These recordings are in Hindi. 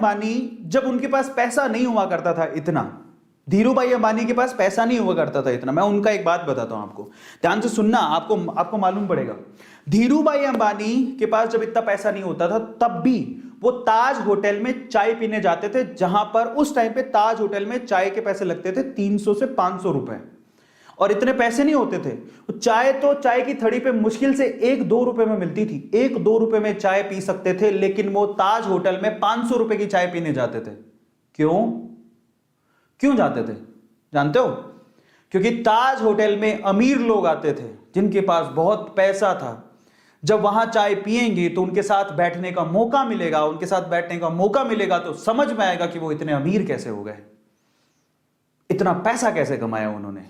अंबानी जब उनके पास पैसा नहीं हुआ करता था इतना, धीरू भाई अंबानी के पास पैसा नहीं हुआ करता था इतना, मैं उनका एक बात बताता हूं आपको, ध्यान से सुनना, आपको मालूम पड़ेगा। धीरू भाई अंबानी के पास जब इतना पैसा नहीं होता था तब भी वो ताज होटल में चाय पीने जाते थे, जहां पर उस टाइम पे ताज होटल में चाय के पैसे लगते थे 300 से 500 रुपए, और इतने पैसे नहीं होते थे। चाय तो चाय की थड़ी पे मुश्किल से 1-2 रुपए में मिलती थी, 1-2 रुपए में चाय पी सकते थे, लेकिन वो ताज होटल में 500 रुपए की चाय पीने जाते थे। क्यों जाते थे जानते हो? क्योंकि ताज होटल में अमीर लोग आते थे जिनके पास बहुत पैसा था। जब वहां चाय पिएंगे तो उनके साथ बैठने का मौका मिलेगा, उनके साथ बैठने का मौका मिलेगा तो समझ में आएगा कि वो इतने अमीर कैसे हो गए, इतना पैसा कैसे कमाया उन्होंने।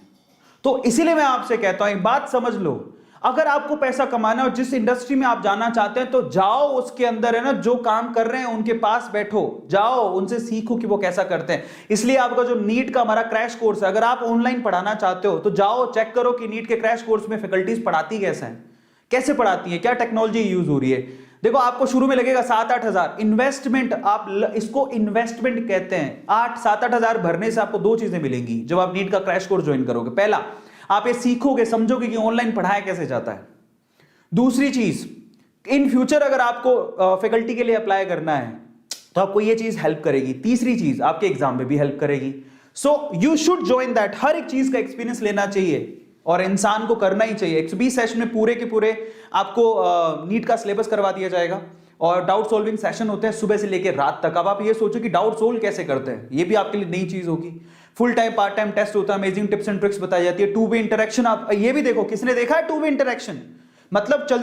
तो इसीलिए मैं आपसे कहता हूं, एक बात समझ लो, अगर आपको पैसा कमाना है और जिस इंडस्ट्री में आप जाना चाहते हैं तो जाओ, उसके अंदर है ना जो काम कर रहे हैं उनके पास बैठो, जाओ उनसे सीखो कि वो कैसा करते हैं। इसलिए आपका जो नीट का हमारा क्रैश कोर्स है, अगर आप ऑनलाइन पढ़ाना चाहते हो तो जाओ चेक करो कि नीट के क्रैश कोर्स में फैकल्टीज पढ़ाती कैसे हैं, कैसे पढ़ाती है, क्या टेक्नोलॉजी यूज हो रही है। देखो आपको शुरू में लगेगा 7-8 हजार इन्वेस्टमेंट, आप इसको इन्वेस्टमेंट कहते हैं। 8-7-8 हजार भरने से आपको 2 चीजें मिलेंगी जब आप नीट का क्रैश कोर्स ज्वाइन करोगे। पहला, आप ये सीखोगे, समझोगे कि ऑनलाइन पढ़ाया कैसे जाता है। दूसरी चीज, इन फ्यूचर अगर आपको फैकल्टी के लिए अप्लाई करना है तो आपको ये चीज हेल्प करेगी। तीसरी चीज, आपके एग्जाम में भी हेल्प करेगी। So you should join that. हर एक चीज का एक्सपीरियंस लेना चाहिए और इंसान को करना ही चाहिए। 120 सेशन में पूरे के पूरे आपको नीट का सिलेबस करवा दिया जाएगा और डाउट सॉल्विंग सेशन होते हैं सुबह से लेकर रात तक। अब आप ये सोचो कि डाउट सोल्व कैसे करते हैं, ये भी आपके लिए नई चीज होगी। Full time part time test होता है, अमेजिंग टिप्स एंड ट्रिक्स बताई जाती है, 2 वे इंटरेक्शन। आप ये भी देखो, किसने देखा है 2 वे इंटरेक्शन? मतलब